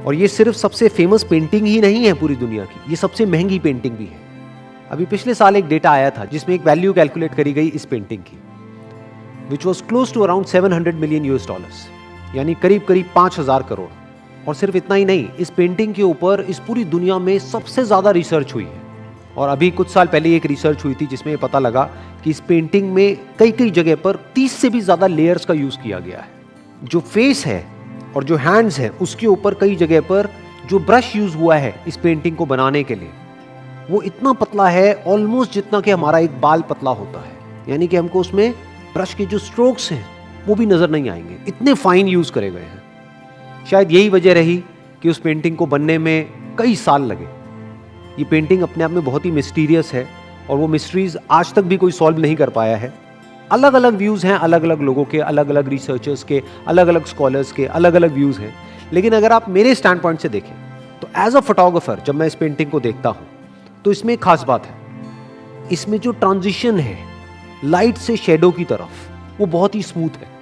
और ये सिर्फ सबसे फेमस पेंटिंग ही नहीं है पूरी दुनिया की, ये सबसे महंगी पेंटिंग भी है। अभी पिछले साल एक डेटा आया था जिसमें एक वैल्यू कैलकुलेट करी गई इस पेंटिंग की, which was close to around $700 million, यानी करीब करीब 5,000 करोड़। और सिर्फ इतना ही नहीं, इस पेंटिंग के ऊपर इस पूरी दुनिया में सबसे ज़्यादा रिसर्च हुई है। और अभी कुछ साल पहले एक रिसर्च हुई थी जिसमें ये पता लगा कि इस पेंटिंग में कई कई जगह पर 30 से भी ज़्यादा लेयर्स का यूज़ किया गया है। जो फेस है और जो हैंड्स है उसके ऊपर कई जगह पर जो ब्रश यूज़ हुआ है इस पेंटिंग को बनाने के लिए, वो इतना पतला है ऑलमोस्ट जितना कि हमारा एक बाल पतला होता है। यानी कि हमको उसमें ब्रश के जो स्ट्रोक्स हैं वो भी नज़र नहीं आएंगे, इतने फाइन यूज़ करे गए हैं। शायद यही वजह रही कि उस पेंटिंग को बनने में कई साल लगे। ये पेंटिंग अपने आप में बहुत ही मिस्टीरियस है और वो मिस्ट्रीज आज तक भी कोई सॉल्व नहीं कर पाया है। अलग अलग व्यूज़ हैं, अलग अलग लोगों के, अलग अलग रिसर्चर्स के, अलग अलग स्कॉलर्स के, अलग अलग व्यूज़ हैं। लेकिन अगर आप मेरे स्टैंड पॉइंट से देखें तो एज अ फोटोग्राफर जब मैं इस पेंटिंग को देखता हूँ तो इसमें एक खास बात है, इसमें जो ट्रांजिशन है लाइट से शेडो की तरफ वो बहुत ही स्मूथ है।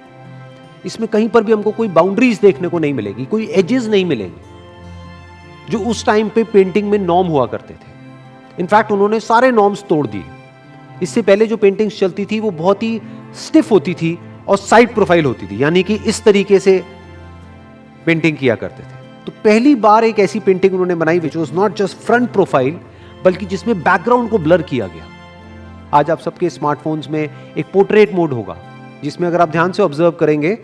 इसमें कहीं पर भी हमको कोई बाउंड्रीज देखने को नहीं मिलेगी, कोई एजेस नहीं मिलेंगे जो उस टाइम पे पेंटिंग में नॉर्म हुआ करते थे। इनफैक्ट उन्होंने सारे नॉर्म्स तोड़ दिए। इससे पहले जो पेंटिंग्स चलती थी वो बहुत ही स्टिफ होती थी और साइड प्रोफाइल होती थी, यानी कि इस तरीके से पेंटिंग किया करते थे। तो पहली बार एक ऐसी पेंटिंग उन्होंने बनाई which was not just front profile, बल्कि जिसमें बैकग्राउंड को ब्लर किया गया। आज आप सबके स्मार्टफोन्स में एक पोर्ट्रेट मोड होगा जिसमें अगर आप ध्यान से ऑब्जर्व करेंगे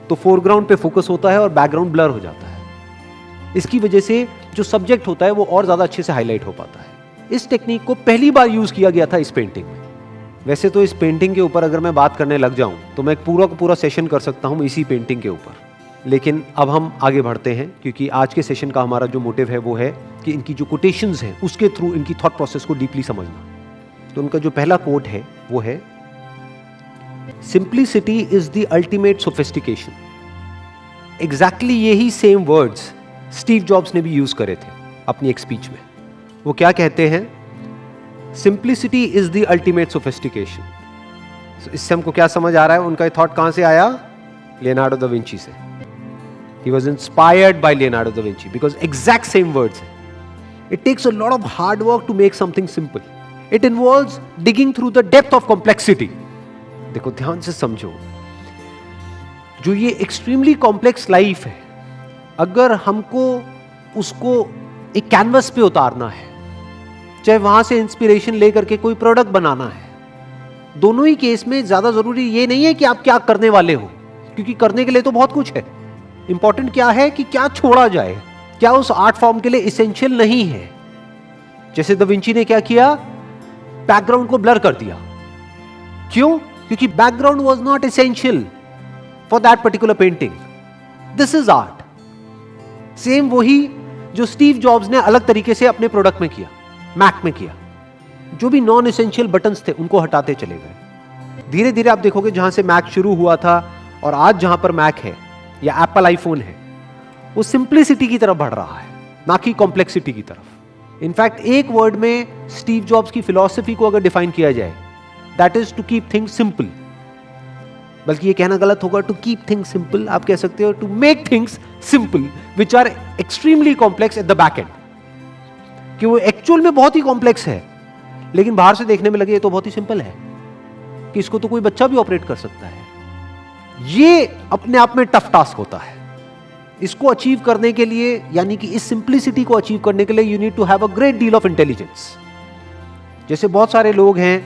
तो फोरग्राउंड पे फोकस होता है और बैकग्राउंड ब्लर हो जाता है। इसकी वजह से जो सब्जेक्ट होता है वो और ज्यादा अच्छे से हाईलाइट हो पाता है। इस टेक्निक को पहली बार यूज किया गया था इस पेंटिंग में। वैसे तो इस पेंटिंग के ऊपर अगर मैं बात करने लग जाऊं तो मैं पूरा का पूरा सेशन कर सकता हूं इसी पेंटिंग के ऊपर, लेकिन अब हम आगे बढ़ते हैं क्योंकि आज के सेशन का हमारा जो मोटिव है वो है कि इनकी जो कोटेशंस हैं उसके थ्रू इनकी थॉट प्रोसेस को डीपली समझना। तो उनका जो पहला कोट है वो है, simplicity is the ultimate sophistication. Exactly यही सेम वर्ड्स स्टीव जॉब्स ने भी यूज करे थे अपनी एक स्पीच में। वो क्या कहते हैं, simplicity is the ultimate sophistication. इससे हमको क्या समझ आ रहा है, उनका थॉट कहां से आया? लियोनार्डो दा विंची से। He was inspired by Leonardo da Vinci because exact same words है। It takes a lot of hard work to make something simple. It involves digging through the depth of complexity. देखो ध्यान से समझो, जो ये extremely complex life है, अगर हमको उसको एक कैनवस पे उतारना है, चाहे वहां से इंस्पिरेशन लेकर के कोई प्रोडक्ट बनाना है, दोनों ही केस में ज्यादा जरूरी ये नहीं है कि आप क्या करने वाले हो, क्योंकि करने के लिए तो बहुत कुछ है। इंपॉर्टेंट क्या है कि क्या छोड़ा जाए, क्या उस आर्ट फॉर्म के लिए इसेंशियल नहीं है। जैसे दा विंची ने क्या किया, बैकग्राउंड को ब्लर कर दिया। क्यों? क्योंकि background was not essential for that particular painting. This is art. Same वही जो स्टीव जॉब्स ने अलग तरीके से अपने प्रोडक्ट में किया, मैक में किया। जो भी नॉन एसेंशियल बटन्स थे उनको हटाते चले गए। धीरे धीरे आप देखोगे जहां से मैक शुरू हुआ था और आज जहां पर मैक है या एप्पल आईफोन है, वो सिंप्लिसिटी की तरफ बढ़ रहा है, ना कि कॉम्प्लेक्सिटी की तरफ। इनफैक्ट एक वर्ड में स्टीव जॉब्स की फिलॉसफी को अगर डिफाइन किया जाए, that is to keep things simple. बल्कि ये कहना गलत होगा टू कीप थिंग्स सिंपल, आप कह सकते हो to make things simple which are extremely complex at the back end. कि वो एक्चुअल में बहुत ही कॉम्प्लेक्स है, लेकिन बाहर से देखने में लगे ये तो बहुत ही सिंपल है, कि इसको तो कोई बच्चा भी ऑपरेट कर सकता है। ये अपने आप में टफ टास्क होता है। इसको अचीव करने के लिए, यानी कि इस सिंप्लिसिटी को अचीव करने के लिए, you need to have a great deal of intelligence. जैसे बहुत सारे लोग हैं,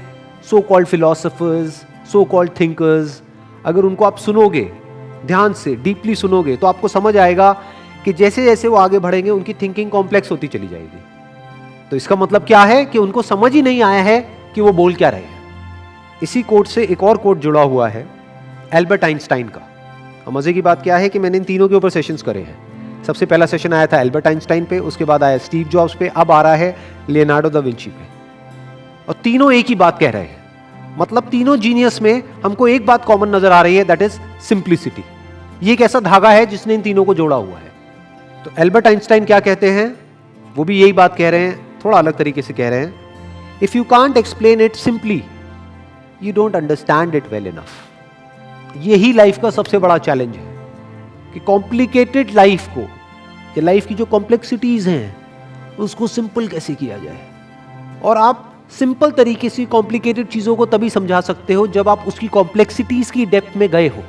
so called philosophers, so called thinkers, अगर उनको आप सुनोगे, ध्यान से डीपली सुनोगे, तो आपको समझ आएगा कि जैसे जैसे वो आगे बढ़ेंगे उनकी थिंकिंग कॉम्प्लेक्स होती चली जाएगी। तो इसका मतलब क्या है कि उनको समझ ही नहीं आया है कि वो बोल क्या रहे हैं। इसी कोट से एक और कोट जुड़ा हुआ है एल्बर्ट आइंस्टाइन का। और मजे की बात क्या है कि मैंने इन तीनों के ऊपर सेशंस करे हैं। सबसे पहला सेशन आया था एल्बर्ट आइंस्टाइन पे, उसके बाद आया स्टीव जॉब्स पे, अब आ रहा है लियोनार्डो दा विंची पे। और तीनों एक ही बात कह रहे हैं। मतलब तीनों जीनियस में हमको एक बात कॉमन नजर आ रही है, दैट इज सिंप्लिसिटी। ये एक ऐसा धागा है जिसने इन तीनों को जोड़ा हुआ है। तो एल्बर्ट आइंस्टाइन क्या कहते हैं, वो भी यही बात कह रहे हैं, थोड़ा अलग तरीके से कह रहे हैं। If you can't explain it simply, you don't understand it well enough. यही लाइफ का सबसे बड़ा चैलेंज है कि कॉम्प्लिकेटेड लाइफ को कि लाइफ की जो कॉम्प्लेक्सिटीज हैं उसको सिंपल कैसे किया जाए। और आप सिंपल तरीके से कॉम्प्लिकेटेड चीजों को तभी समझा सकते हो जब आप उसकी कॉम्प्लेक्सिटीज की डेप्थ में गए हो,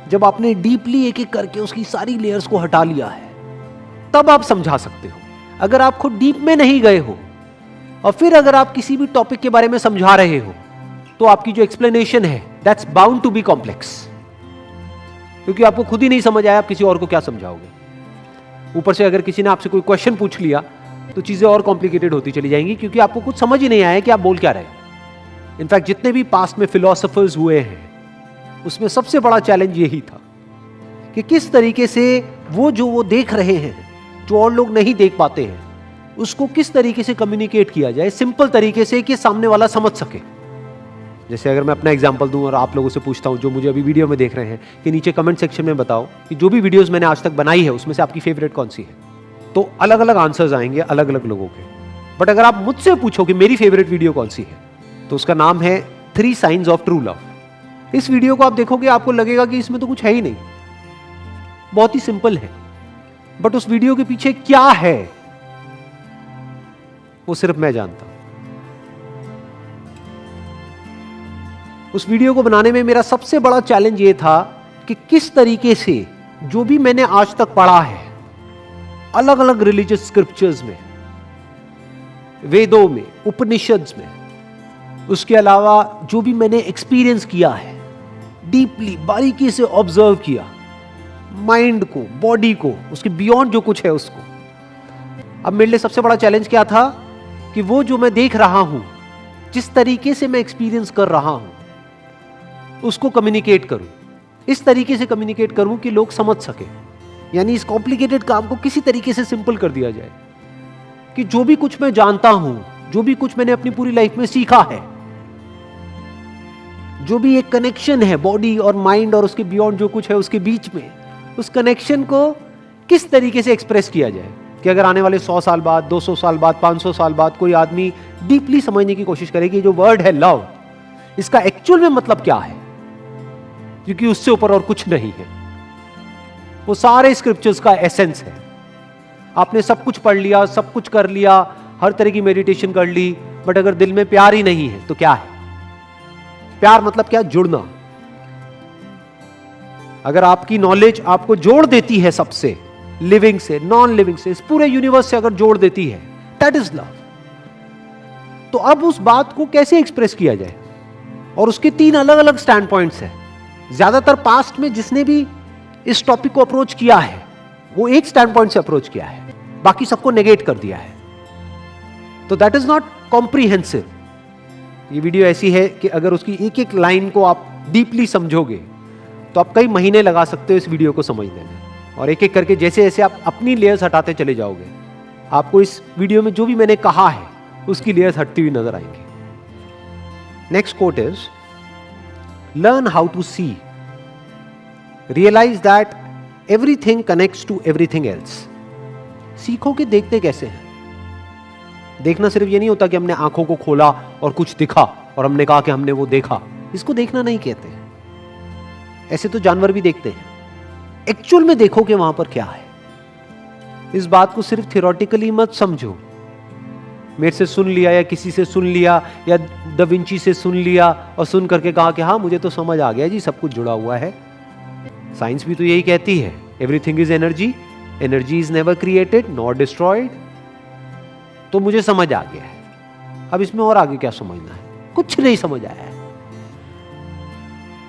जब आपने डीपली एक एक करके उसकी सारी लेयर्स को हटा लिया है, तब आप समझा सकते हो। अगर आप खुद डीप में नहीं गए हो और फिर अगर आप किसी भी टॉपिक के बारे में समझा रहे हो तो आपकी जो एक्सप्लेनेशन है that's bound to be complex, क्योंकि आपको खुद ही नहीं समझ आया, आप किसी और को क्या समझाओगे। ऊपर से अगर किसी ने आपसे कोई क्वेश्चन पूछ लिया तो चीजें और कॉम्प्लिकेटेड होती चली जाएंगी, क्योंकि आपको कुछ समझ ही नहीं आया कि आप बोल क्या रहे हो। इनफैक्ट जितने भी पास्ट में फिलोसोफर्स हुए हैं उसमें सबसे बड़ा चैलेंज यही था कि किस तरीके से वो देख रहे हैं, जो और लोग नहीं देख पाते हैं, उसको किस तरीके से कम्युनिकेट किया जाए सिंपल तरीके से कि सामने वाला समझ सके। जैसे अगर मैं अपना एग्जांपल दूं और आप लोगों से पूछता हूं जो मुझे अभी वीडियो में देख रहे हैं कि नीचे कमेंट सेक्शन में बताओ कि जो भी वीडियोस मैंने आज तक बनाई है उसमें से आपकी फेवरेट कौन सी है, तो अलग अलग आंसर्स आएंगे अलग अलग लोगों के। बट अगर आप मुझसे पूछो कि मेरी फेवरेट वीडियो कौन सी है, तो उसका नाम है 3 साइंस ऑफ ट्रू लव। इस वीडियो को आप देखोगे आपको लगेगा कि इसमें तो कुछ है ही नहीं, बहुत ही सिंपल है, बट उस वीडियो के पीछे क्या है वो सिर्फ मैं जानता हूं। उस वीडियो को बनाने में मेरा सबसे बड़ा चैलेंज ये था कि किस तरीके से जो भी मैंने आज तक पढ़ा है अलग अलग रिलीजियस स्क्रिप्चर्स में, वेदों में, उपनिषद्स में, उसके अलावा जो भी मैंने एक्सपीरियंस किया है, डीपली बारीकी से ऑब्जर्व किया, माइंड को, बॉडी को, उसके बियॉन्ड जो कुछ है उसको। अब मेरे लिए सबसे बड़ा चैलेंज क्या था कि वो जो मैं देख रहा हूं, जिस तरीके से मैं एक्सपीरियंस कर रहा हूं, उसको कम्युनिकेट करूं, इस तरीके से कम्युनिकेट करूं कि लोग समझ सके। यानी इस कॉम्प्लिकेटेड काम को किसी तरीके से सिंपल कर दिया जाए कि जो भी कुछ मैं जानता हूं, जो भी कुछ मैंने अपनी पूरी लाइफ में सीखा है, जो भी एक कनेक्शन है बॉडी और माइंड और उसके बियॉन्ड जो कुछ है उसके बीच में, उस कनेक्शन को किस तरीके से एक्सप्रेस किया जाए कि अगर आने वाले 100 साल बाद, 200 साल बाद, 500 साल बाद कोई आदमी डीपली समझने की कोशिश करे कि जो वर्ड है लव, इसका एक्चुअल में मतलब क्या है, क्योंकि उससे ऊपर और कुछ नहीं है। वो सारे स्क्रिप्चर्स का एसेंस है। आपने सब कुछ पढ़ लिया, सब कुछ कर लिया, हर तरह की मेडिटेशन कर ली, बट अगर दिल में प्यार ही नहीं है तो क्या है? प्यार मतलब क्या? जुड़ना। अगर आपकी नॉलेज आपको जोड़ देती है सबसे, लिविंग से, नॉन लिविंग से, इस पूरे यूनिवर्स से अगर जोड़ देती है, दैट इज लव। तो अब उस बात को कैसे एक्सप्रेस किया जाए? और उसके 3 अलग अलग स्टैंड पॉइंट्स हैं। ज्यादातर पास्ट में जिसने भी इस टॉपिक को अप्रोच किया है वो एक स्टैंड पॉइंट से अप्रोच किया है, बाकी सबको नेगेट कर दिया है। तो दैट इज नॉट कॉम्प्रिहेंसिव। ये वीडियो ऐसी है कि अगर उसकी एक एक लाइन को आप डीपली समझोगे तो आप कई महीने लगा सकते हो इस वीडियो को समझने में। और एक एक करके जैसे जैसे आप अपनी लेयर्स हटाते चले जाओगे, आपको इस वीडियो में जो भी मैंने कहा है उसकी लेयर्स हटती हुई नजर आएंगी। Next quote is, learn how to see, realize that everything connects to everything else। सीखो कि देखते कैसे हैं। देखना सिर्फ ये नहीं होता कि हमने आंखों को खोला और कुछ दिखा और हमने कहा कि हमने वो देखा, इसको देखना नहीं कहते। ऐसे तो जानवर भी देखते हैं। एक्चुअल में देखो कि वहां पर क्या है। इस बात को सिर्फ थियोरेटिकली मत समझो, मेरे से सुन लिया या किसी से सुन लिया या दा विंची से सुन लिया और सुन करके कहा कि हाँ मुझे तो समझ आ गया जी, सब कुछ जुड़ा हुआ है। साइंस भी तो यही कहती है, everything is energy, energy is never created nor destroyed. तो मुझे समझ आ गया है, अब इसमें और आगे क्या समझना है? कुछ नहीं समझ आया है।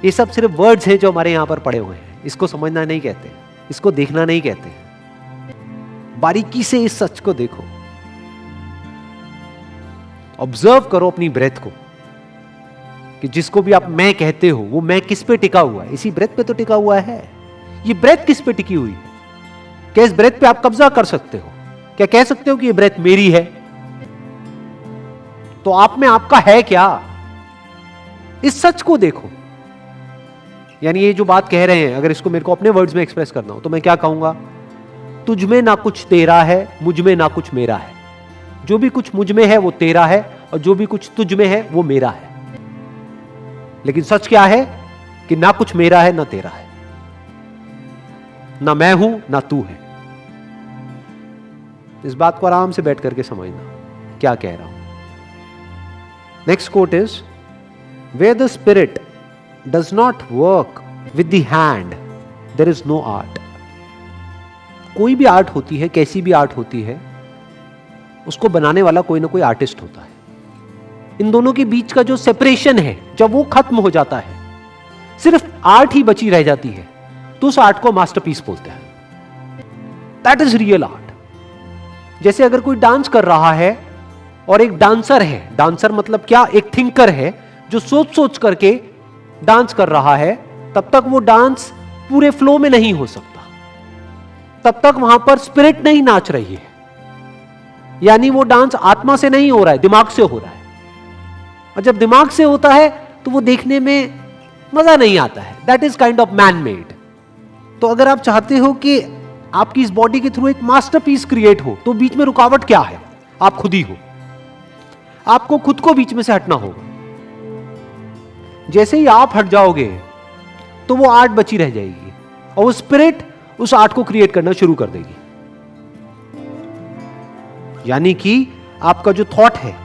ये सब सिर्फ वर्ड्स हैं जो हमारे यहां पर पड़े हुए हैं। इसको समझना नहीं कहते, इसको देखना नहीं कहते। बारीकी से इस सच को देखो, ऑब्जर्व करो अपनी ब्रेथ को कि जिसको भी आप मैं कहते हो वो मैं किस पे टिका हुआ है? इसी ब्रेथ पे तो टिका हुआ है। ये ब्रेथ किस पे टिकी हुई है? क्या इस ब्रेथ पे आप कब्जा कर सकते हो? क्या कह सकते हो कि ये ब्रेथ मेरी है? तो आप में आपका है क्या? इस सच को देखो। यानी ये जो बात कह रहे हैं, अगर इसको मेरे को अपने वर्ड्स में एक्सप्रेस करना हो तो मैं क्या कहूंगा? तुझ में ना कुछ तेरा है, मुझ में ना कुछ मेरा है। जो भी कुछ मुझ में है वो तेरा है और जो भी कुछ तुझ में है वो मेरा है। लेकिन सच क्या है कि ना कुछ मेरा है ना तेरा है, ना मैं हूं ना तू है। इस बात को आराम से बैठ करके समझना क्या कह रहा हूं. Next quote is, where the spirit does not work with the hand there is no art. कोई भी आर्ट होती है, कैसी भी आर्ट होती है, उसको बनाने वाला कोई ना कोई आर्टिस्ट होता है. इन दोनों के बीच का जो सेपरेशन है, जब वो खत्म हो जाता है, सिर्फ आर्ट ही बची रह जाती है, तो उस आर्ट को मास्टरपीस बोलते हैं. That is real art. जैसे अगर कोई डांस कर रहा है और एक डांसर है, डांसर मतलब क्या, एक थिंकर है जो सोच सोच करके डांस कर रहा है, तब तक वो डांस पूरे फ्लो में नहीं हो सकता, तब तक वहां पर स्पिरिट नहीं नाच रही है. यानी वो डांस आत्मा से नहीं हो रहा है, दिमाग से हो रहा है. और जब दिमाग से होता है तो वो देखने में मजा नहीं आता है. That is kind of man made. तो अगर आप चाहते हो कि आपकी इस बॉडी के थ्रू एक मास्टरपीस क्रिएट हो, तो बीच में रुकावट क्या है? आप खुद ही हो. आपको खुद को बीच में से हटना होगा. जैसे ही आप हट जाओगे तो वो आर्ट बची रह जाएगी और वो स्पिरिट उस आर्ट को क्रिएट करना शुरू कर देगी. यानी कि आपका जो थॉट है,